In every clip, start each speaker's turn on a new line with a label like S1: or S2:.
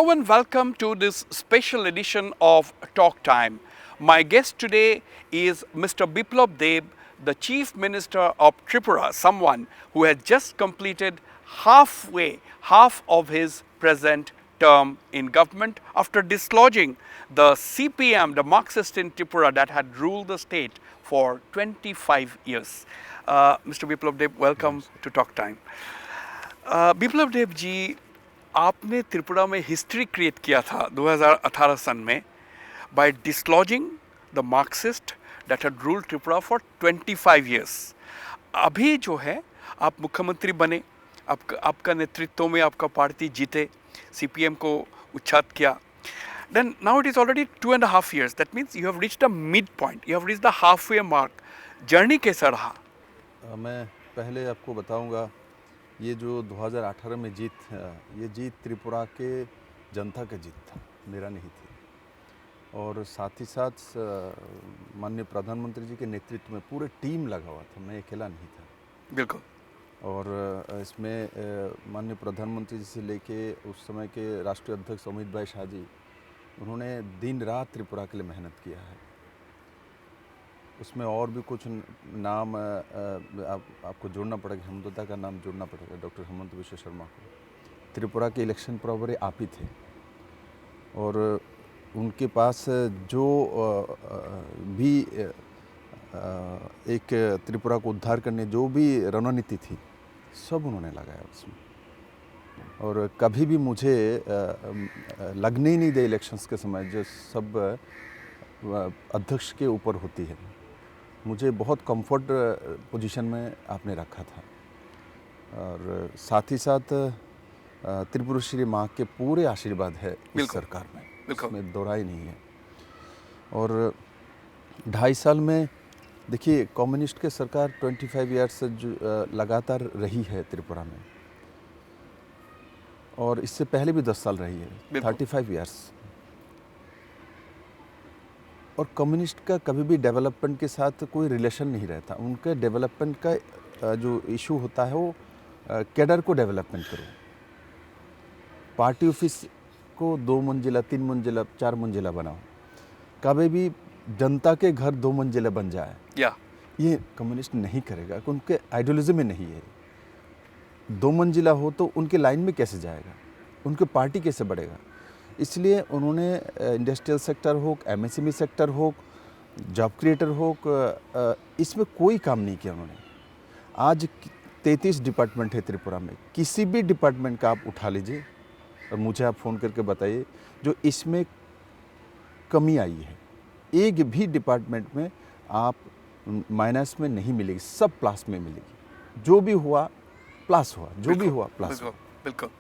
S1: Hello and welcome to this special edition of Talk Time. My guest today is Mr. Biplab Deb, the Chief Minister of Tripura, someone who has just completed half of his present term in government after dislodging the CPM, the Marxist in Tripura that had ruled the state for 25 years. Mr. Biplab Deb, welcome to Talk Time. Biplab Dev ji, आपने त्रिपुरा में history create किया था 2018 सन में by dislodging the Marxist that had ruled Tripura for 25 years. अभी जो है आप मुख्यमंत्री बने, आपका नेतृत्व में आपका पार्टी जीते, सीपीएम को उच्छाद किया. Then now it is already 2.5 years. That means you have reached the mid point, you have reached the half way mark. Journey कैसा रहा?
S2: मैं पहले आपको बताऊंगा, ये जो 2018 में जीत है, ये जीत त्रिपुरा के जनता का जीत था, मेरा नहीं थी. और साथ ही साथ माननीय प्रधानमंत्री जी के नेतृत्व में पूरे टीम लगा हुआ था, मैं अकेला नहीं था.
S1: बिल्कुल.
S2: और इसमें माननीय प्रधानमंत्री जी से लेके उस समय के राष्ट्रीय अध्यक्ष अमित भाई शाह जी, उन्होंने दिन रात त्रिपुरा के लिए मेहनत किया है. उसमें और भी कुछ नाम आपको जोड़ना पड़ेगा, हेमंतदा का नाम जोड़ना पड़ेगा, डॉक्टर हेमंत विश्व शर्मा को. त्रिपुरा के इलेक्शन प्रभारी आप ही थे और उनके पास जो भी एक त्रिपुरा को उद्धार करने जो भी रणनीति थी, सब उन्होंने लगाया उसमें. और कभी भी मुझे लगने ही नहीं दे इलेक्शंस के समय, जो सब अध्यक्ष के ऊपर होती है, मुझे बहुत कंफर्ट पोजीशन में आपने रखा था. और साथ ही साथ त्रिपुरेश्वरी माँ के पूरे आशीर्वाद है इस सरकार में, इसमें दोहराई नहीं है. और 2.5 साल में देखिए, कम्युनिस्ट के सरकार 25 ईयर्स से लगातार रही है त्रिपुरा में, और इससे पहले भी 10 साल रही है, 35 ईयर्स. और कम्युनिस्ट का कभी भी डेवलपमेंट के साथ कोई रिलेशन नहीं रहता. उनके डेवलपमेंट का जो इशू होता है वो कैडर को डेवलपमेंट करो. पार्टी ऑफिस को 2 मंजिला 3 मंजिला 4 मंजिला बनाओ. कभी भी जनता के घर 2 मंजिला बन जाए, ये कम्युनिस्ट नहीं करेगा, उनके आइडियोलॉजी में नहीं है. 2 मंजिला हो तो उनके लाइन में कैसे जाएगा, उनके पार्टी कैसे बढ़ेगा. इसलिए उन्होंने इंडस्ट्रियल सेक्टर हो, एमएसएमई सेक्टर हो, जॉब क्रिएटर हो, इसमें कोई काम नहीं किया उन्होंने. आज 33 डिपार्टमेंट है त्रिपुरा में, किसी भी डिपार्टमेंट का आप उठा लीजिए और मुझे आप फ़ोन करके बताइए जो इसमें कमी आई है. एक भी डिपार्टमेंट में आप माइनस में नहीं मिलेगी, सब प्लस में मिलेगी. जो भी हुआ प्लस हुआ, जो भी हुआ प्लस हुआ.
S1: बिल्कुल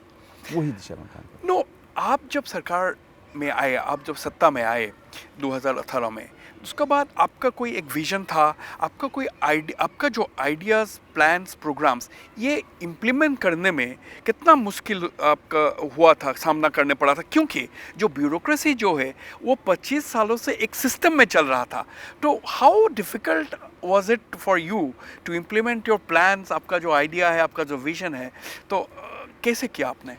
S2: वही दिशा में काम.
S1: नो, आप जब सरकार में आए, आप जब सत्ता में आए 2018 में, उसके बाद आपका कोई एक विजन था, आपका कोई आपका जो आइडियाज़, प्लान्स, प्रोग्राम्स, ये इम्प्लीमेंट करने में कितना मुश्किल आपका हुआ था, सामना करने पड़ा था? क्योंकि जो ब्यूरोक्रेसी जो है वो 25 सालों से एक सिस्टम में चल रहा था. तो how difficult was it for you to implement your plans? आपका जो आइडिया है, आपका जो विजन है, तो कैसे किया आपने?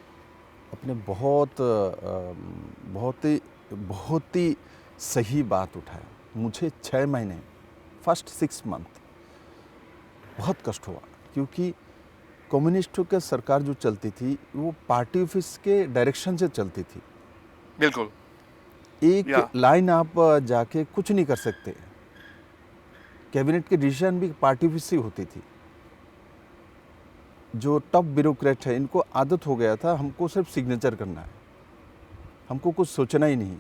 S2: अपने बहुत ही सही बात उठाया. मुझे 6 महीने, फर्स्ट 6 मंथ बहुत कष्ट हुआ, क्योंकि कम्युनिस्टों की सरकार जो चलती थी वो पार्टी ऑफिस के डायरेक्शन से चलती थी.
S1: बिल्कुल.
S2: एक लाइन आप जाके कुछ नहीं कर सकते. कैबिनेट के डिसीजन भी पार्टी ऑफिस से होती थी. जो टॉप ब्यूरोक्रेट है, इनको आदत हो गया था हमको सिर्फ सिग्नेचर करना है, हमको कुछ सोचना ही नहीं.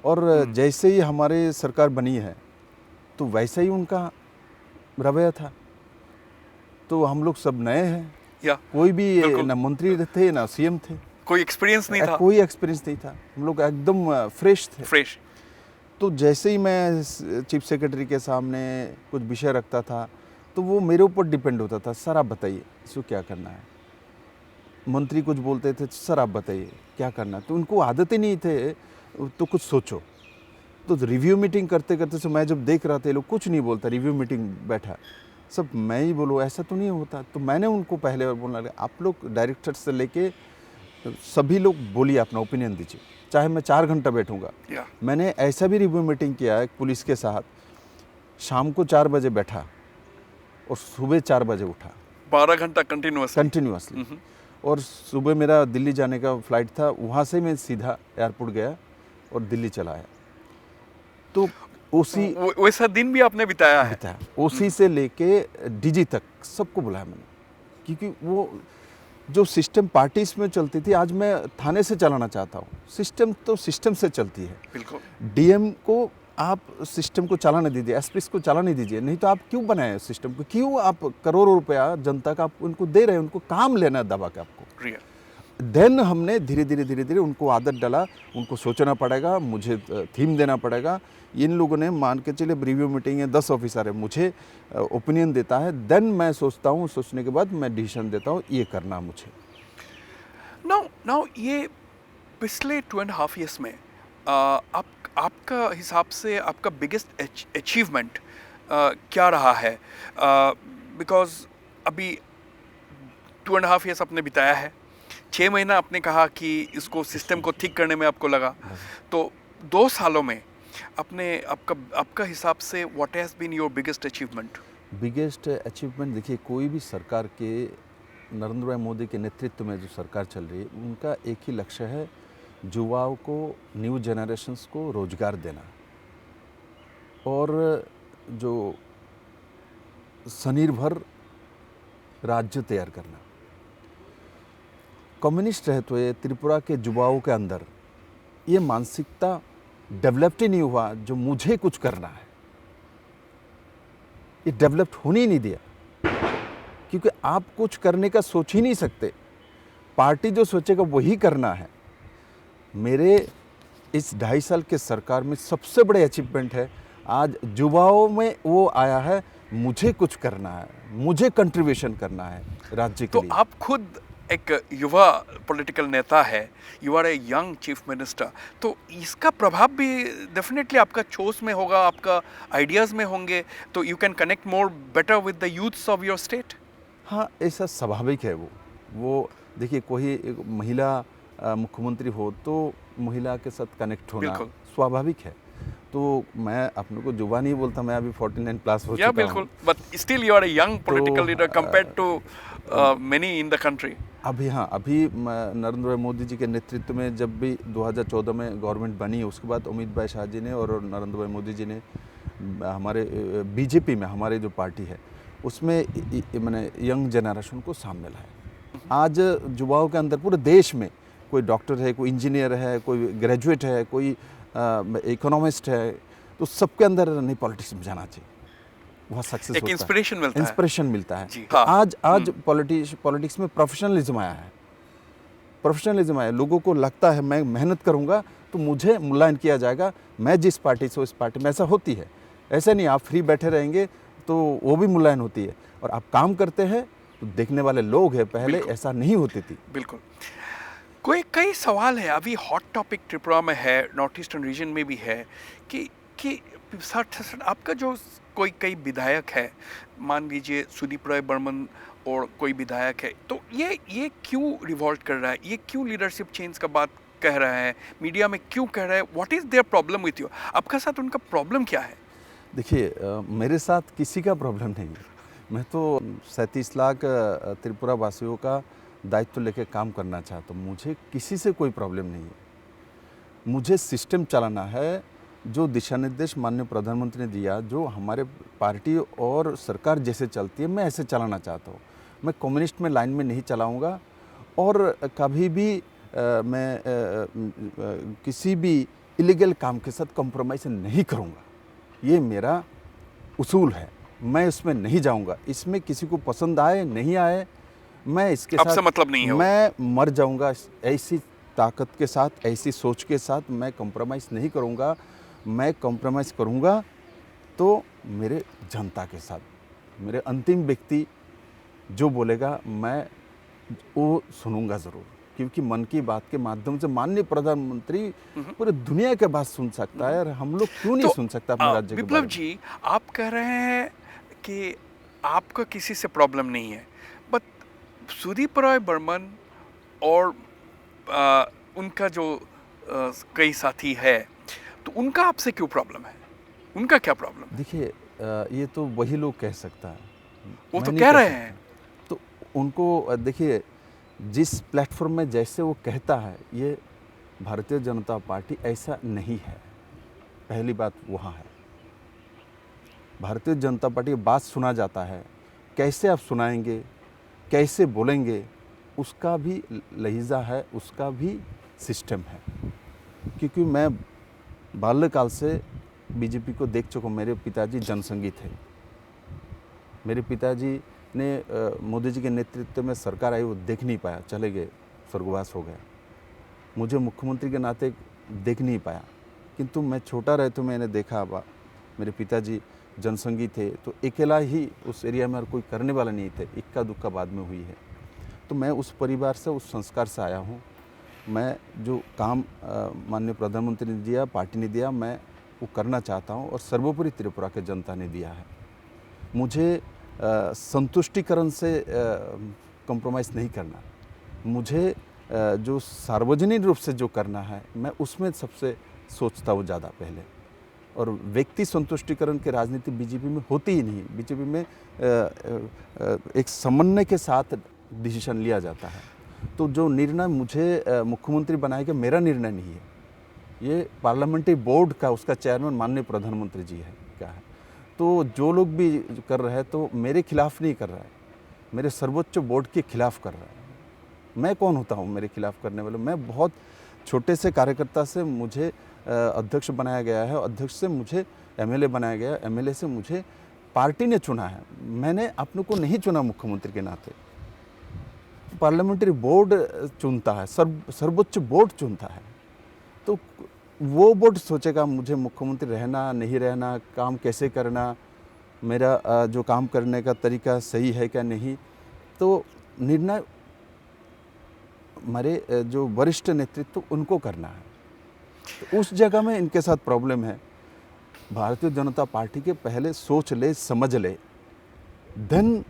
S2: और जैसे ही हमारे सरकार बनी है तो वैसा ही उनका रवैया था. तो हम लोग सब नए हैं, कोई भी ना मंत्री थे ना सीएम थे,
S1: कोई एक्सपीरियंस नहीं था,
S2: कोई एक्सपीरियंस नहीं था. हम लोग एकदम फ्रेश थे. तो जैसे ही मैं चीफ सेक्रेटरी के सामने कुछ विषय रखता था तो वो मेरे ऊपर डिपेंड होता था. सर आप बताइए इसको क्या करना है. मंत्री कुछ बोलते थे, सर आप बताइए क्या करना है. तो उनको आदत ही नहीं थे, तो कुछ सोचो. तो रिव्यू मीटिंग करते करते से मैं जब देख रहा था ये लोग कुछ नहीं बोलता, रिव्यू मीटिंग बैठा, सब मैं ही बोलो ऐसा तो नहीं होता. तो मैंने उनको पहले और बोलना लगा, आप लोग डायरेक्टर से लेके सभी लोग बोलिए, अपना ओपिनियन दीजिए, चाहे मैं 4 घंटा बैठूंगा।
S1: या
S2: मैंने ऐसा भी रिव्यू मीटिंग किया है पुलिस के साथ, शाम को 4 बजे बैठा और सुबह 4 बजे उठा
S1: 12 घंटा कंटिन्यूअसली।
S2: कंटिन्यूअसली। और सुबह मेरा दिल्ली जाने का फ्लाइट था, वहाँ से मैं सीधा एयरपोर्ट गया और दिल्ली चला आया। तो उसी
S1: वैसा दिन भी आपने बिताया है?
S2: बिताया, उसी से लेके डीजी तक सबको बुलाया मैंने, क्योंकि वो जो सिस्टम पार्टीज में चलती थी, आज मैं थाने से चलाना चाहता हूँ। सिस्टम तो सिस्टम से चलती है।
S1: बिल्कुल।
S2: डीएम को आप सिस्टम को चलाने दीजिए, एसपी को चलाने दीजिए, नहीं तो आप क्यों बनाए सिस्टम को? क्यों आप करोड़ों रुपया जनता का आप उनको दे रहे हैं? उनको काम लेना है दबा के आपको।
S1: रियल।
S2: देन हमने धीरे धीरे उनको आदत डाला, उनको सोचना पड़ेगा, मुझे थीम देना पड़ेगा। इन लोगों ने मान के चले, रिव्यू मीटिंग है, 10 ऑफिसर है, मुझे ओपिनियन देता है, देन मैं सोचता हूँ, सोचने के बाद मैं डिसीजन देता हूँ ये करना मुझे।
S1: नाउ ये पिछले 2.5 years में आपका हिसाब से आपका बिगेस्ट अचीवमेंट क्या रहा है? बिकॉज अभी 2.5 years आपने बिताया है, 6 महीना आपने कहा कि इसको सिस्टम को ठीक करने में आपको लगा, तो 2 सालों में आपका हिसाब से what has been your biggest achievement?
S2: Biggest achievement देखिए, कोई भी सरकार के, नरेंद्र भाई मोदी के नेतृत्व में जो सरकार चल रही है, उनका एक ही लक्ष्य है, युवाओं को, न्यू जनरेशन्स को रोजगार देना और जो स्वनिर्भर राज्य तैयार करना। कम्युनिस्ट रहते हुए त्रिपुरा के युवाओं के अंदर ये मानसिकता डेवलप्ड ही नहीं हुआ, जो मुझे कुछ करना है, ये डेवलप्ड होने ही नहीं दिया। क्योंकि आप कुछ करने का सोच ही नहीं सकते, पार्टी जो सोचेगा वही करना है। मेरे इस 2.5 साल के सरकार में सबसे बड़े अचीवमेंट है, आज युवाओं में वो आया है, मुझे कुछ करना है, मुझे कंट्रीब्यूशन करना है राज्य के
S1: तो
S2: लिए।
S1: आप खुद एक युवा पॉलिटिकल नेता है, you are a young chief minister, तो इसका प्रभाव भी डेफिनेटली आपका चोस में होगा, आपका आइडियाज़ में होंगे, तो you can connect more better with the youths of your state.
S2: हाँ, ऐसा स्वाभाविक है। वो देखिए, कोई एक महिला मुख्यमंत्री हो तो महिला के साथ कनेक्ट होना स्वाभाविक है। तो मैं अपने को जुबान नहीं बोलता, मैं अभी 49 प्लस हो चुका हूँ।
S1: बिल्कुल, but still you are a young political leader compared to many in the country.
S2: अभी नरेंद्र भाई मोदी जी के नेतृत्व में जब भी 2014 में गवर्नमेंट बनी, उसके बाद अमित भाई शाह जी ने और नरेंद्र भाई मोदी जी ने हमारे बीजेपी में, हमारे जो पार्टी है उसमें मैंने यंग जनरेशन को सामने लाया। आज युवाओं के अंदर पूरे देश में कोई डॉक्टर है, कोई इंजीनियर है, कोई ग्रेजुएट है, कोई इकोनॉमिस्ट है, तो सबके अंदर नहीं पॉलिटिक्स में जाना चाहिए, वह सक्सेस होता है, इंस्पिरेशन मिलता है।
S1: हाँ।
S2: आज पॉलिटिक्स में प्रोफेशनलिज्म आया है, प्रोफेशनलिज्म आया। लोगों को लगता है मैं मेहनत करूंगा तो मुझे मूल्यांकन किया जाएगा, मैं जिस पार्टी से, उस पार्टी में। ऐसा होती है, ऐसा नहीं आप फ्री बैठे रहेंगे तो वो भी मूल्यांकन होती है, और आप काम करते हैं तो देखने वाले लोग हैं। पहले ऐसा नहीं होती थी।
S1: बिल्कुल। कई सवाल है, अभी हॉट टॉपिक त्रिपुरा में है, नॉर्थ ईस्टर्न रीजन में भी है, कि आपका जो कई विधायक है, मान लीजिए सुदीप राय बर्मन और कोई विधायक है, तो ये क्यों रिवॉल्ट कर रहा है, ये क्यों लीडरशिप चेंज का बात कह रहा है, मीडिया में क्यों कह रहा है? What is their problem with you? आपका साथ उनका प्रॉब्लम क्या है?
S2: देखिए, मेरे साथ किसी का प्रॉब्लम नहीं है। मैं तो 37 लाख त्रिपुरा वासियों का दायित्व लेकर काम करना चाहता हूँ, मुझे किसी से कोई प्रॉब्लम नहीं है। मुझे सिस्टम चलाना है, जो दिशा निर्देश माननीय प्रधानमंत्री ने दिया, जो हमारे पार्टी और सरकार जैसे चलती है, मैं ऐसे चलाना चाहता हूँ। मैं कम्युनिस्ट में लाइन में नहीं चलाऊँगा, और कभी भी मैं किसी भी इलीगल काम के साथ कॉम्प्रोमाइज़ नहीं करूँगा। ये मेरा उसूल है, मैं इसमें नहीं जाऊँगा। इसमें किसी को पसंद आए नहीं आए, मैं इसके साथ
S1: मतलब नहीं है,
S2: मैं मर जाऊँगा। ऐसी ताकत के साथ, ऐसी सोच के साथ मैं कॉम्प्रोमाइज़ नहीं करूँगा। मैं कॉम्प्रोमाइज़ करूँगा तो मेरे जनता के साथ, मेरे अंतिम व्यक्ति जो बोलेगा मैं वो सुनूंगा ज़रूर, क्योंकि मन की बात के माध्यम से माननीय प्रधानमंत्री पूरे दुनिया के बात सुन सकता है, और हम लोग क्यों नहीं सुन सकते अपने राज्य के बारे में?
S1: विप्लव जी, आप कह रहे हैं कि आपका किसी से प्रॉब्लम नहीं है, बट सुदीप राय बर्मन और उनका जो कई साथी है, तो उनका आपसे क्यों प्रॉब्लम है? उनका क्या प्रॉब्लम है?
S2: देखिए ये तो वही लोग कह सकता है,
S1: वो
S2: मैं
S1: तो
S2: नहीं
S1: कह
S2: कह
S1: रहे
S2: सकता।
S1: हैं।
S2: तो उनको देखिए जिस प्लेटफॉर्म में जैसे वो कहता है, ये भारतीय जनता पार्टी ऐसा नहीं है। पहली बात वहाँ है। भारतीय जनता पार्टी की बात सुना जाता है, कैसे आप सुनाएंगे, कैसे बोलेंगे, उसका भी लहज़ा है, उसका भी सिस्टम है। क्योंकि मैं बाल्यकाल से बीजेपी को देख चुका हूँ। मेरे पिताजी जनसंघी थे। मेरे पिताजी ने मोदी जी के नेतृत्व में सरकार आई, वो देख नहीं पाया, चले गए, स्वर्गवास हो गया। मुझे मुख्यमंत्री के नाते देख नहीं पाया, किंतु मैं छोटा रहे तो मैंने देखा। मेरे पिताजी जनसंघी थे, तो अकेला ही उस एरिया में और कोई करने वाला नहीं थे, इक्का दुक्का बाद में हुई है। तो मैं उस परिवार से, उस संस्कार से आया हूँ। मैं जो काम माननीय प्रधानमंत्री ने दिया, पार्टी ने दिया, मैं वो करना चाहता हूँ और सर्वोपरि त्रिपुरा के जनता ने दिया है। मुझे संतुष्टिकरण से कॉम्प्रोमाइज़ नहीं करना। मुझे जो सार्वजनिक रूप से जो करना है, मैं उसमें सबसे सोचता हूँ ज़्यादा पहले। और व्यक्ति संतुष्टिकरण की राजनीति बीजेपी में होती ही नहीं। बीजेपी में एक समन्वय के साथ डिसीजन लिया जाता है। तो जो निर्णय मुझे मुख्यमंत्री बनाएगा, मेरा निर्णय नहीं है, ये पार्लियामेंट्री बोर्ड का, उसका चेयरमैन माननीय प्रधानमंत्री जी है क्या है। तो जो लोग भी कर रहे हैं, तो मेरे खिलाफ नहीं कर रहा है, मेरे सर्वोच्च बोर्ड के खिलाफ कर रहा है। मैं कौन होता हूँ मेरे खिलाफ करने वाले? मैं बहुत छोटे से कार्यकर्ता से मुझे अध्यक्ष बनाया गया है, अध्यक्ष से मुझे एमएलए बनाया गया, एमएलए से मुझे पार्टी ने चुना है। मैंने अपने को नहीं चुना मुख्यमंत्री के नाते। पार्लियामेंट्री बोर्ड चुनता है, सर्वोच्च बोर्ड चुनता है। तो वो बोर्ड सोचेगा मुझे मुख्यमंत्री रहना, नहीं रहना, काम कैसे करना, मेरा जो काम करने का तरीका सही है क्या नहीं। तो निर्णय हमारे जो वरिष्ठ नेतृत्व उनको करना है। तो उस जगह में इनके साथ प्रॉब्लम है। भारतीय जनता पार्टी के पहले सोच ले, समझ ले, धन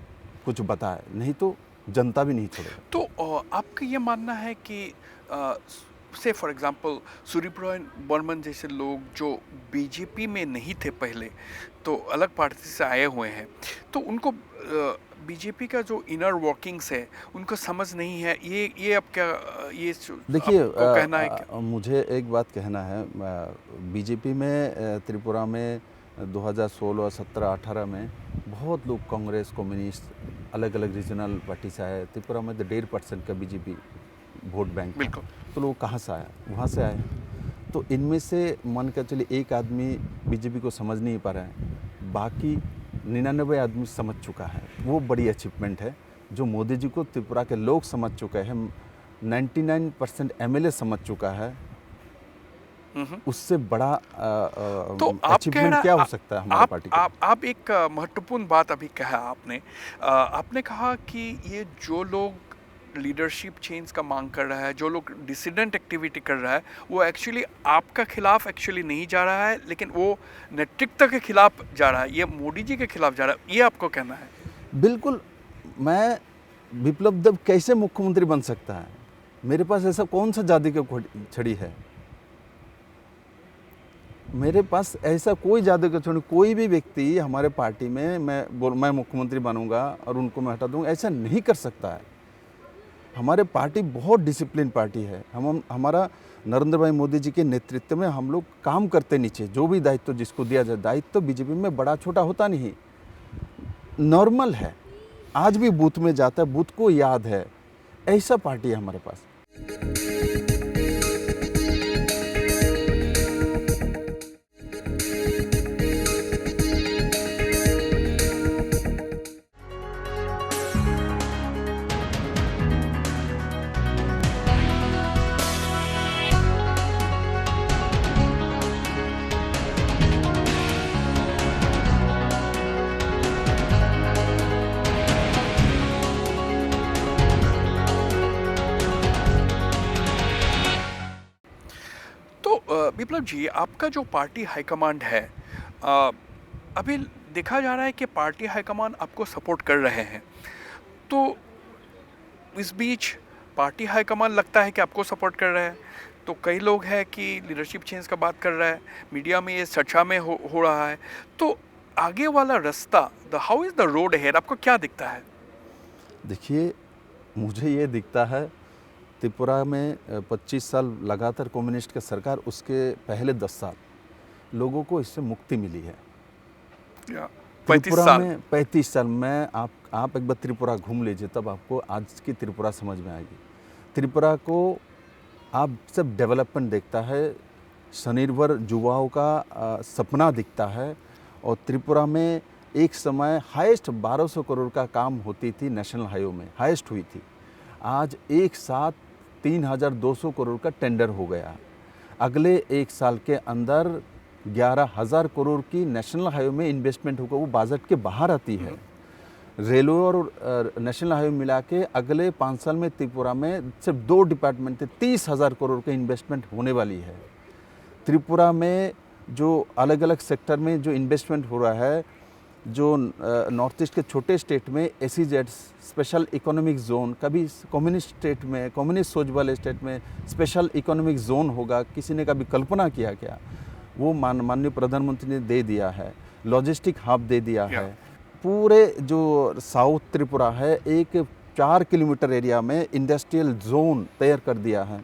S2: कुछ बताए, नहीं तो जनता भी नहीं छोड़ेगा।
S1: तो आपका ये मानना है कि से फॉर एग्जांपल सूर्यप्रकाश बर्मन जैसे लोग जो बीजेपी में नहीं थे पहले, तो अलग पार्टी से आए हुए हैं, तो उनको बीजेपी का जो इनर वर्किंग्स है उनको समझ नहीं है, ये अब क्या ये
S2: देखिए
S1: आपको कहना है क्या?
S2: मुझे एक बात कहना है। बीजेपी में त्रिपुरा में 2016, 17, 18 में बहुत लोग कांग्रेस, कम्युनिस्ट, अलग अलग रीजनल पार्टी से आए। त्रिपुरा में तो 1.5% का बीजेपी वोट बैंक था।
S1: बिल्कुल।
S2: तो लोग कहाँ से आया? वहाँ से आए। तो इनमें से मान कर चलिए एक आदमी बीजेपी को समझ नहीं पा रहा है, बाकी 99 आदमी समझ चुका है। वो बड़ी अचीवमेंट है जो मोदी जी को त्रिपुरा के लोग समझ चुके हैं। 99% एमएलए समझ चुका है। उससे बड़ा
S1: तो आप कह
S2: अचीवमेंट
S1: रहा
S2: क्या हो सकता है हमारे पार्टी का?
S1: आप एक महत्वपूर्ण बात अभी कहा आपने। आपने कहा कि ये जो लोग लीडरशिप चेंज का मांग कर रहा है, जो लोग डिसिडेंट एक्टिविटी कर रहा है, वो एक्चुअली आपका खिलाफ एक्चुअली नहीं जा रहा है, लेकिन वो नेतृत्व के खिलाफ जा रहा है, ये मोदी जी के खिलाफ जा रहा है, ये आपको कहना है?
S2: बिल्कुल। मैं बिप्लब देब कैसे मुख्यमंत्री बन सकता है? मेरे पास ऐसा कौन सा जादू की छड़ी है? मेरे पास ऐसा कोई जादू का छड़ी, कोई भी व्यक्ति हमारे पार्टी में मैं मुख्यमंत्री बनूंगा और उनको मैं हटा दूंगा, ऐसा नहीं कर सकता है। हमारे पार्टी बहुत डिसिप्लिन पार्टी है। हमारा नरेंद्र भाई मोदी जी के नेतृत्व में हम लोग काम करते नीचे, जो भी दायित्व जिसको दिया जाए। दायित्व बीजेपी में बड़ा छोटा होता नहीं, नॉर्मल है। आज भी बूथ में जाता है, बूथ को याद है, ऐसा पार्टी है हमारे पास।
S1: बिप्लब जी, आपका जो पार्टी हाईकमांड है, अ, अभी देखा जा रहा है कि पार्टी हाईकमांड आपको सपोर्ट कर रहे हैं, तो इस बीच पार्टी हाईकमान लगता है कि आपको सपोर्ट कर रहा है, तो कई लोग हैं कि लीडरशिप चेंज का बात कर रहा है, मीडिया में ये चर्चा में हो रहा है। तो आगे वाला रास्ता, the how is the road ahead, आपको क्या दिखता है?
S2: देखिए, मुझे ये दिखता है त्रिपुरा में 25 साल लगातार कम्युनिस्ट की सरकार, उसके पहले 10 साल लोगों को इससे मुक्ति मिली है।
S1: या 35
S2: त्रिपुरा
S1: साल।
S2: में 35 साल, मैं आप एक बार त्रिपुरा घूम लीजिए, तब आपको आज की त्रिपुरा समझ में आएगी। त्रिपुरा को आप सब डेवलपमेंट देखता है, स्वनिर्भर युवाओं का सपना दिखता है। और त्रिपुरा में एक समय हाईएस्ट 1200 करोड़ का काम होती थी नेशनल हाईवे में, हाईएस्ट हुई थी। आज एक साथ 3200 करोड़ का टेंडर हो गया। अगले एक साल के अंदर 11,000 करोड़ की नेशनल हाईवे में इन्वेस्टमेंट होगा, वो बजट के बाहर आती है। रेलवे और नेशनल हाईवे मिला के अगले 5 साल में त्रिपुरा में सिर्फ 2 डिपार्टमेंट थे, 30,000 करोड़ का इन्वेस्टमेंट होने वाली है। त्रिपुरा में जो अलग अलग सेक्टर में जो इन्वेस्टमेंट हो रहा है, जो नॉर्थ ईस्ट के छोटे स्टेट में SEZ स्पेशल इकोनॉमिक जोन, कभी कम्युनिस्ट स्टेट में, कम्युनिस्ट सोच वाले स्टेट में स्पेशल इकोनॉमिक जोन होगा, किसी ने कभी कल्पना किया क्या? वो माननीय प्रधानमंत्री ने दे दिया है। लॉजिस्टिक हब दे दिया है। पूरे जो साउथ त्रिपुरा है, एक 4 किलोमीटर एरिया में इंडस्ट्रियल जोन तैयार कर दिया है।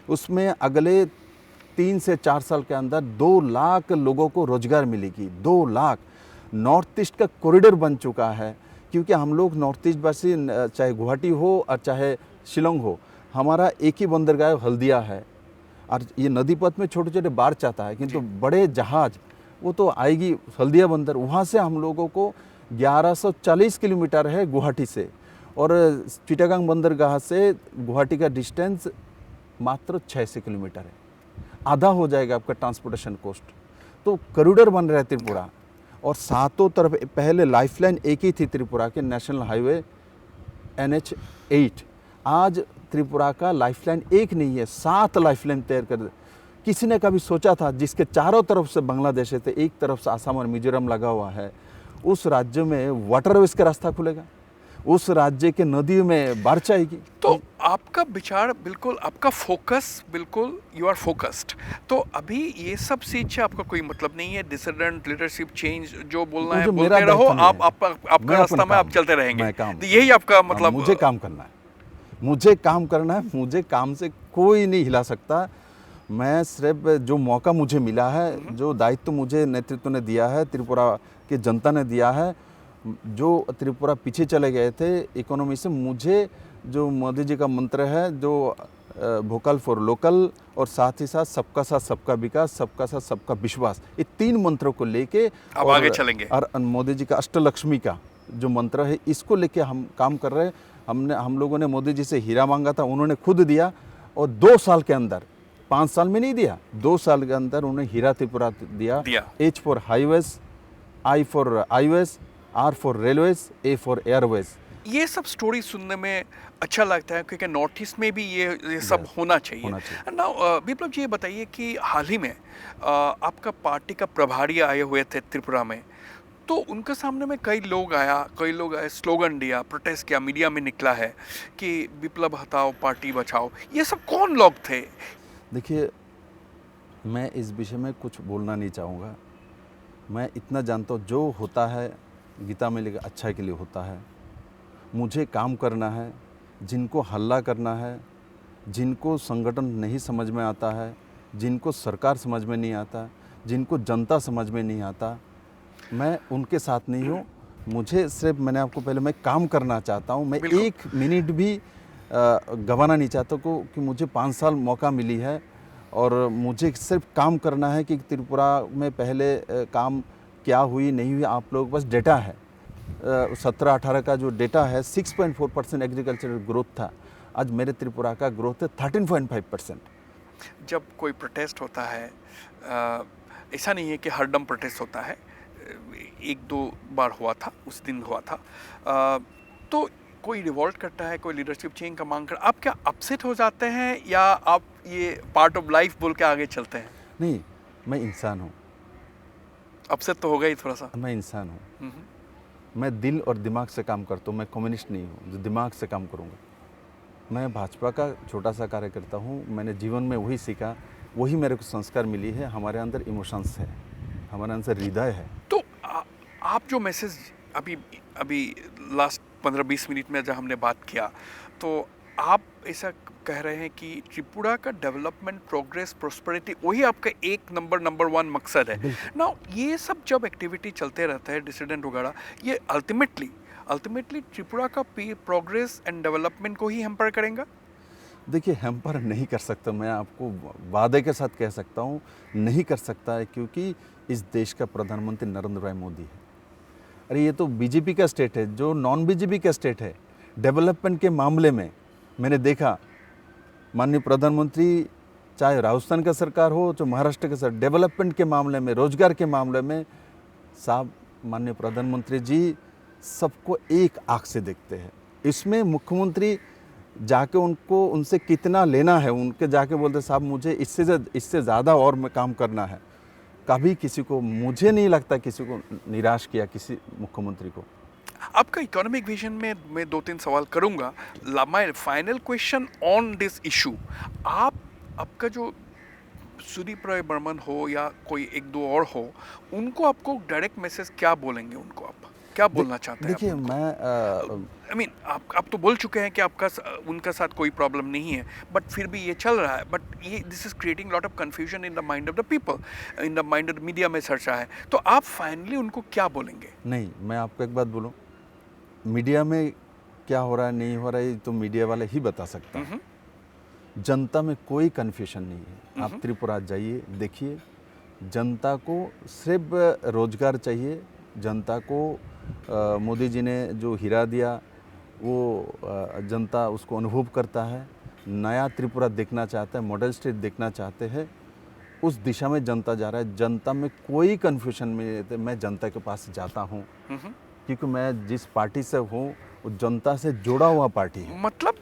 S2: उसमें अगले 3 से 4 साल के अंदर 2 लाख लोगों को रोजगार मिलेगी। 2 लाख। नॉर्थ ईस्ट का कॉरिडोर बन चुका है, क्योंकि हम लोग नॉर्थ ईस्ट वासी, चाहे गुवाहाटी हो और चाहे शिलोंग हो, हमारा एक ही बंदरगाह हल्दिया है। और ये नदी पथ में छोटे छोटे बार चाहता है, किंतु बड़े जहाज वो तो आएगी हल्दिया बंदर। वहाँ से हम लोगों को 1140 किलोमीटर है गुवाहाटी से, और चिटागांग बंदरगाह से गुवाहाटी का डिस्टेंस मात्र 600 किलोमीटर है। आधा हो जाएगा आपका ट्रांसपोर्टेशन कॉस्ट। तो कॉरिडोर बन रहा है त्रिपुरा, और सातों तरफ पहले लाइफलाइन एक ही थी त्रिपुरा के, नेशनल हाईवे NH8। आज त्रिपुरा का लाइफलाइन एक नहीं है, 7 लाइफलाइन तैयार कर। किसी ने कभी सोचा था, जिसके चारों तरफ से बांग्लादेश थे, एक तरफ से आसाम और मिजोरम लगा हुआ है, उस राज्य में वाटरवेज का रास्ता खुलेगा, उस राज्य के नदी में बारिश आएगी?
S1: तो आपका विचार बिल्कुल, आपका फोकस बिल्कुल, यू आर फोकस्ड। तो अभी ये सब चीज से आपका कोई मतलब नहीं है, डिसिडेंट लीडरशिप चेंज जो बोलना है बोलते रहो, आपका रास्ता में आप चलते रहेंगे, तो यही आपका मतलब?
S2: मुझे काम करना है, मुझे काम करना है, मुझे काम से कोई नहीं हिला सकता। मैं सिर्फ जो मौका मुझे मिला है, जो दायित्व मुझे नेतृत्व ने दिया है, त्रिपुरा की जनता ने दिया है, जो त्रिपुरा पीछे चले गए थे इकोनॉमी से, मुझे जो मोदी जी का मंत्र है, जो वोकल फॉर लोकल, और साथ ही साथ सबका साथ सबका विकास, सबका साथ सबका विश्वास, ये 3 मंत्रों को लेके
S1: अब आगे चलेंगे।
S2: और मोदी जी का अष्टलक्ष्मी का जो मंत्र है, इसको लेके हम काम कर रहे हैं। हम लोगों ने मोदी जी से हीरा मांगा था, उन्होंने खुद दिया, और 2 साल के अंदर, 5 साल में नहीं दिया, 2 साल के अंदर उन्होंने हीरा त्रिपुरा दिया। H for highways, I for highways, R for railways, A for Airways.
S1: ये सब स्टोरी सुनने में अच्छा लगता है, क्योंकि नॉर्थ ईस्ट में भी ये सब होना चाहिए। नाउ विप्लव जी, ये बताइए कि हाल ही में आपका पार्टी का प्रभारी आए हुए थे त्रिपुरा में, तो उनके सामने में कई लोग आए, स्लोगन दिया, प्रोटेस्ट किया, मीडिया में निकला है कि विप्लव हटाओ पार्टी बचाओ। ये सब कौन लोग थे?
S2: देखिए, मैं इस विषय में कुछ बोलना नहीं चाहूँगा। मैं इतना जानता हूँ, जो होता है गीता में लिखा अच्छा के लिए होता है। मुझे काम करना है, जिनको हल्ला करना है, जिनको संगठन नहीं समझ में आता है, जिनको सरकार समझ में नहीं आता, जिनको जनता समझ में नहीं आता, मैं उनके साथ नहीं हूँ। मुझे सिर्फ, मैंने आपको पहले, मैं काम करना चाहता हूँ। मैं 1 मिनट भी गंवाना नहीं चाहता कि मुझे 5 साल मौका मिली है, और मुझे सिर्फ काम करना है कि त्रिपुरा में पहले काम क्या हुई नहीं हुई, आप लोग बस डेटा है। 17-18 का जो डेटा है, 6.4% एग्रीकल्चरल ग्रोथ था। आज मेरे त्रिपुरा का ग्रोथ है 13.5%।
S1: जब कोई प्रोटेस्ट होता है, ऐसा नहीं है कि हरदम प्रोटेस्ट होता है, 1-2 बार हुआ था, उस दिन हुआ था, तो कोई रिवॉल्ट करता है, कोई लीडरशिप चेंज का मांग कर, आप क्या अपसेट हो जाते हैं, या आप ये पार्ट ऑफ लाइफ बोल के आगे चलते हैं?
S2: नहीं, मैं इंसान हूँ।
S1: अपसेट तो होगा ही थोड़ा सा।
S2: मैं इंसान हूँ, मैं दिल और दिमाग से काम करता हूँ। मैं कम्युनिस्ट नहीं हूँ जो दिमाग से काम करूँगा। मैं भाजपा का छोटा सा कार्यकर्ता हूँ। मैंने जीवन में वही सीखा, वही मेरे को संस्कार मिली है। हमारे अंदर इमोशंस है, हमारे अंदर हृदय है।
S1: तो आप जो मैसेज अभी अभी लास्ट 15-20 मिनट में जब हमने बात किया, तो आप ऐसा कह रहे हैं कि त्रिपुरा का डेवलपमेंट, प्रोग्रेस, प्रोस्पेरिटी वही आपका नंबर 1 मकसद है ना। ये सब जब एक्टिविटी चलते रहता है, डिसिडेंट वगैरह, ये अल्टीमेटली त्रिपुरा का प्रोग्रेस एंड डेवलपमेंट को ही हैम्पर करेंगे।
S2: देखिए, हैम्पर नहीं कर सकता, मैं आपको वादे के साथ कह सकता हूँ, नहीं कर सकता है, क्योंकि इस देश का प्रधानमंत्री नरेंद्र भाई मोदी है। अरे ये तो बीजेपी का स्टेट है, जो नॉन बीजेपी का स्टेट है। डेवलपमेंट के मामले में मैंने देखा, माननीय प्रधानमंत्री, चाहे राजस्थान का सरकार हो, चाहे महाराष्ट्र का सरकार, डेवलपमेंट के मामले में, रोजगार के मामले में साहब माननीय प्रधानमंत्री जी सबको एक आँख से देखते हैं। इसमें मुख्यमंत्री जाके उनसे कितना लेना है, उनके जाके बोलते साहब मुझे इससे ज़्यादा और मैं काम करना है। कभी किसी को, मुझे नहीं लगता किसी को निराश किया, किसी मुख्यमंत्री को।
S1: आपका इकोनॉमिक विजन में मैं 2-3 सवाल करूंगा। My final question on this issue, आपका जो सुदीप राय बर्मन हो या कोई 1-2 और हो, उनको आपको डायरेक्ट मैसेज क्या बोलेंगे? उनको आप क्या बोलना चाहते हैं?
S2: देखिए, मैं
S1: आप तो बोल चुके हैं कि आपका उनका साथ कोई प्रॉब्लम नहीं है, बट फिर भी ये चल रहा है। बट ये this is creating lot of confusion in the mind of the people, in the mind of media में चर्चा है। तो आप फाइनली उनको क्या बोलेंगे?
S2: नहीं, मैं आपको एक बात बोलूं, मीडिया में क्या हो रहा है, नहीं हो रहा है, तो मीडिया वाले ही बता सकता है। जनता में कोई कन्फ्यूजन नहीं है। आप त्रिपुरा जाइए, देखिए, जनता को सिर्फ रोजगार चाहिए। जनता को मोदी जी ने जो हीरा दिया, वो जनता उसको अनुभव करता है। नया त्रिपुरा देखना चाहता है, मॉडल स्टेट देखना चाहते हैं, उस दिशा में जनता जा रहा है। जनता में कोई कन्फ्यूजन नहीं, मैं जनता के पास जाता हूँ, क्योंकि मैं जिस पार्टी से हूँ वो जनता से जुड़ा हुआ पार्टी है।
S1: मतलब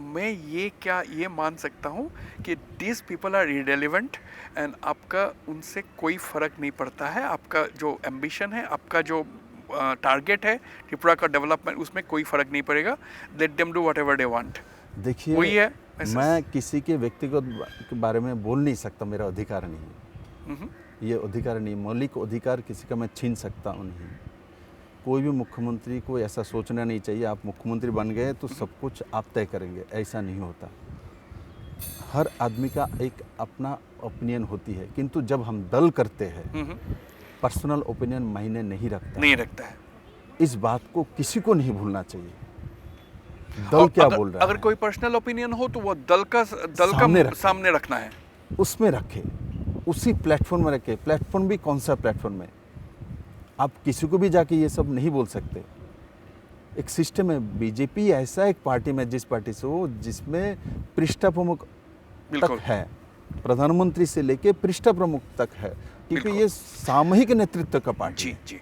S1: मैं ये मान सकता हूँ कि this people are irrelevant and आपका उनसे कोई फ़र्क नहीं पड़ता है। आपका जो एम्बिशन है, आपका जो टारगेट है त्रिपुरा का डेवलपमेंट, उसमें कोई फ़र्क नहीं पड़ेगा। Let them do whatever they want.
S2: देखिए, वही है, मैं किसी के व्यक्तिगत के बारे में बोल नहीं सकता, मेरा अधिकार नहीं है। ये अधिकार नहीं, मौलिक अधिकार किसी का मैं छीन सकता हूँ नहीं। कोई भी मुख्यमंत्री को ऐसा सोचना नहीं चाहिए आप मुख्यमंत्री बन गए तो सब कुछ आप तय करेंगे, ऐसा नहीं होता। हर आदमी का एक अपना ओपिनियन होती है, किंतु जब हम दल करते हैं, पर्सनल ओपिनियन मायने नहीं रखता है। इस बात को किसी को नहीं भूलना चाहिए। दल क्या बोल रहा है,
S1: अगर कोई पर्सनल ओपिनियन हो तो वो दल का सामने रखना है,
S2: उसमें रखे, उसी प्लेटफॉर्म में रखे। प्लेटफॉर्म भी कौन सा प्लेटफॉर्म है? आप किसी को भी जाके ये सब नहीं बोल सकते। एक सिस्टम है। बीजेपी ऐसा एक पार्टी में, जिस पार्टी से हो जिसमें पृष्ठ प्रमुख तक है, प्रधानमंत्री से लेके पृष्ठ प्रमुख तक है, क्योंकि ये सामूहिक नेतृत्व का पार्टी
S1: जी।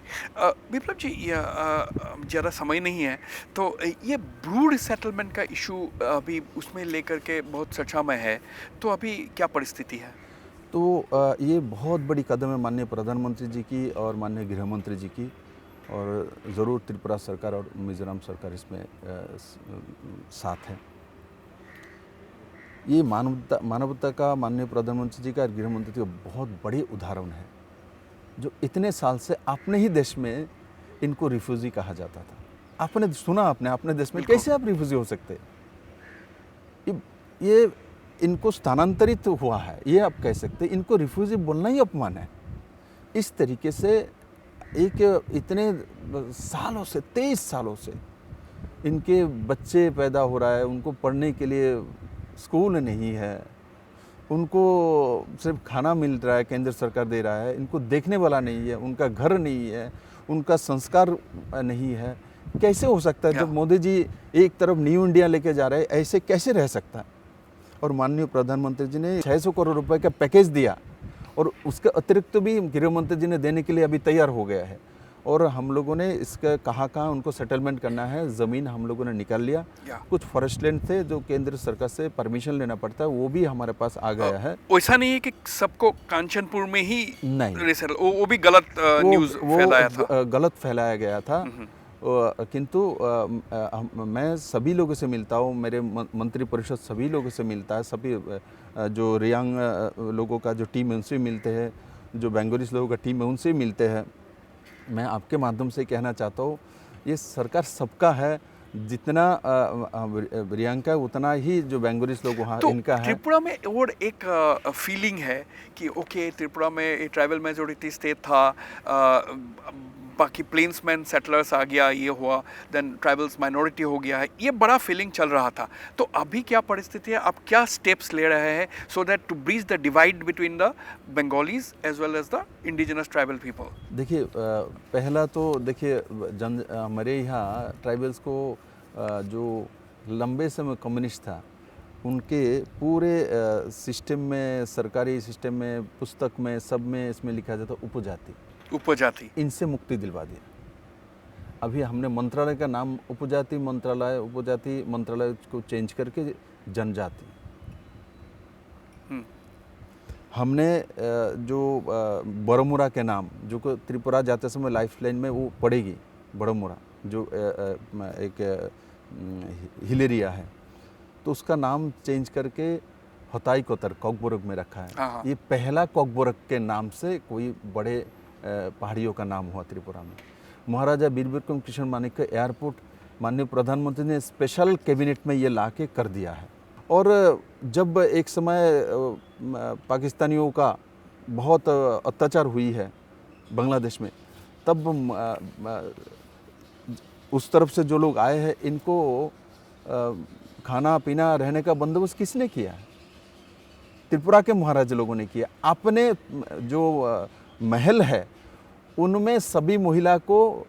S1: विप्लव जी, ज़्यादा समय नहीं है, तो ये ब्रू सेटलमेंट का इशू अभी उसमें लेकर के बहुत चर्चा में है, तो अभी क्या परिस्थिति है?
S2: तो ये बहुत बड़ी कदम है माननीय प्रधानमंत्री जी की और माननीय गृह मंत्री जी की, और ज़रूर त्रिपुरा सरकार और मिजोरम सरकार इसमें साथ है। ये मानवता का माननीय प्रधानमंत्री जी का और गृह मंत्री जी का बहुत बड़ी उदाहरण है, जो इतने साल से अपने ही देश में इनको रिफ्यूजी कहा जाता था। आपने सुना, अपने देश में कैसे आप रिफ्यूजी हो सकते? ये इनको स्थानांतरित हुआ है, ये आप कह सकते। इनको रिफ्यूजी बोलना ही अपमान है। इस तरीके से एक इतने सालों से, 23 सालों से इनके बच्चे पैदा हो रहा है, उनको पढ़ने के लिए स्कूल नहीं है, उनको सिर्फ खाना मिल रहा है, केंद्र सरकार दे रहा है, इनको देखने वाला नहीं है, उनका घर नहीं है, उनका संस्कार नहीं है। कैसे हो सकता है? जब मोदी जी एक तरफ न्यू इंडिया लेके जा रहे हैं, ऐसे कैसे रह सकता है? और माननीय प्रधानमंत्री जी ने 600 करोड़ रुपए का पैकेज दिया, और उसके अतिरिक्त भी गृह मंत्री जी ने देने के लिए अभी तैयार हो गया है। और हम लोगों ने इसका कहाँ उनको सेटलमेंट करना है, ज़मीन हम लोगों ने निकाल लिया। कुछ फॉरेस्ट लैंड थे जो केंद्र सरकार से परमिशन लेना पड़ता है, वो भी हमारे पास आ गया है।
S1: ऐसा नहीं है कि सबको कांचनपुर में ही
S2: नहीं,
S1: वो भी गलत न्यूज़ फैलाया था।
S2: गलत फैलाया गया था। किंतु मैं सभी लोगों से मिलता हूँ, मेरे मंत्री परिषद सभी लोगों से मिलता है, सभी जो रियांग लोगों का जो टीम है उनसे मिलते हैं, जो बेंगोलीस लोगों का टीम है उनसे मिलते हैं। मैं आपके माध्यम से कहना चाहता हूँ, ये सरकार सबका है, जितना रियांग का उतना ही जो बेंगोलीस लोग वहाँ
S1: तो
S2: इनका है।
S1: त्रिपुरा में और एक फीलिंग है कि ओके त्रिपुरा में ट्राइबल मेजोरिटी स्टेट था, बाकी प्लेन्समैन सेटलर्स आ गया, ये हुआ, देन ट्राइबल्स माइनॉरिटी हो गया है, ये बड़ा फीलिंग चल रहा था। तो अभी क्या परिस्थिति है, आप क्या स्टेप्स ले रहे हैं so that to bridge the divide between the Bengalis as well as the indigenous tribal people?
S2: देखिए, पहला तो देखिए हमारे यहाँ ट्राइबल्स को जो लंबे समय कम्युनिस्ट था उनके पूरे सिस्टम में, सरकारी सिस्टम में, पुस्तक में, सब में इसमें लिखा जाता उपजाति,
S1: उपजाति,
S2: इनसे मुक्ति दिलवा दिया। अभी हमने मंत्रालय का नाम उपजाति मंत्रालय को चेंज करके जनजाति। हमने जो बड़मुरा के नाम, जो को त्रिपुरा जाते समय लाइफ लाइन में वो पड़ेगी, बड़मुरा जो एक हिलेरिया है, तो उसका नाम चेंज करके होताई कोतर कॉकबोरक में रखा है। ये पहला कॉकबोरक के नाम से कोई बड़े पहाड़ियों का नाम हुआ त्रिपुरा में। महाराजा वीर विक्रम कृष्ण मानिक का एयरपोर्ट माननीय प्रधानमंत्री ने स्पेशल कैबिनेट में ये ला के कर दिया है। और जब एक समय पाकिस्तानियों का बहुत अत्याचार हुई है बांग्लादेश में, तब उस तरफ से जो लोग आए हैं इनको खाना पीना रहने का बंदोबस्त किसने किया? त्रिपुरा के महाराजा लोगों ने किया। अपने जो महल है उनमें सभी महिला को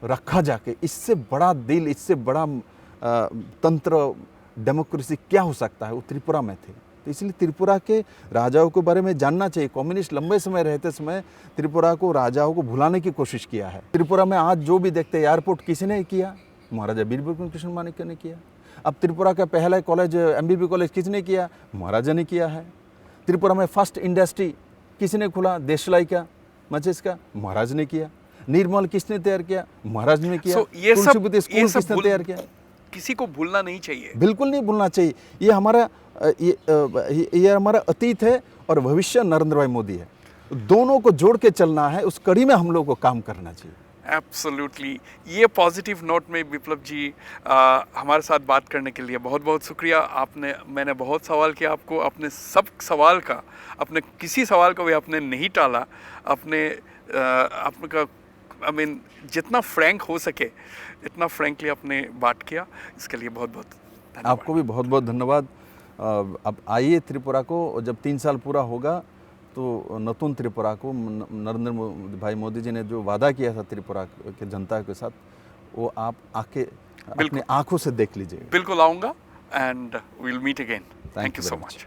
S2: रखा जाके, इससे बड़ा दिल, इससे बड़ा तंत्र, डेमोक्रेसी क्या हो सकता है? वो त्रिपुरा में थे। तो इसलिए त्रिपुरा के राजाओं के बारे में जानना चाहिए। कम्युनिस्ट लंबे समय रहते समय त्रिपुरा को, राजाओं को भुलाने की कोशिश किया है। त्रिपुरा में आज जो भी देखते हैं, एयरपोर्ट किसने किया? महाराजा वीर विक्रम कृष्ण मानिक ने किया। अब त्रिपुरा का पहला कॉलेज MBB कॉलेज किसने किया? महाराजा ने किया है। त्रिपुरा में फर्स्ट इंडस्ट्री किसने खोला? देशलाई का, मचेस का, महाराज ने किया। निर्मल किसने तैयार किया? महाराज ने किया।
S1: ये सब
S2: किसने तैयार किया?
S1: किसी को भूलना नहीं चाहिए,
S2: बिल्कुल नहीं भूलना चाहिए। ये हमारा अतीत है और भविष्य नरेंद्र भाई मोदी है। दोनों को जोड़ के चलना है, उस कड़ी में हम लोग को काम करना चाहिए।
S1: एब्सोल्युटली। ये पॉजिटिव नोट में विप्लव जी हमारे साथ बात करने के लिए बहुत बहुत शुक्रिया। मैंने बहुत सवाल किया आपको, अपने सब सवाल का, अपने किसी सवाल को भी आपने नहीं टाला। आपका जितना फ्रैंक हो सके इतना फ्रैंकली आपने बात किया, इसके लिए बहुत बहुत धन्यवाद।
S2: आपको भी बहुत बहुत धन्यवाद। अब आइए त्रिपुरा को, जब 3 साल पूरा होगा तो नतून त्रिपुरा को नरेंद्र भाई मोदी जी ने जो वादा किया था त्रिपुरा के जनता के साथ, वो आप आके अपनी आंखों से देख लीजिए।
S1: बिल्कुल आऊँगा, and we will meet again. Thank you so much.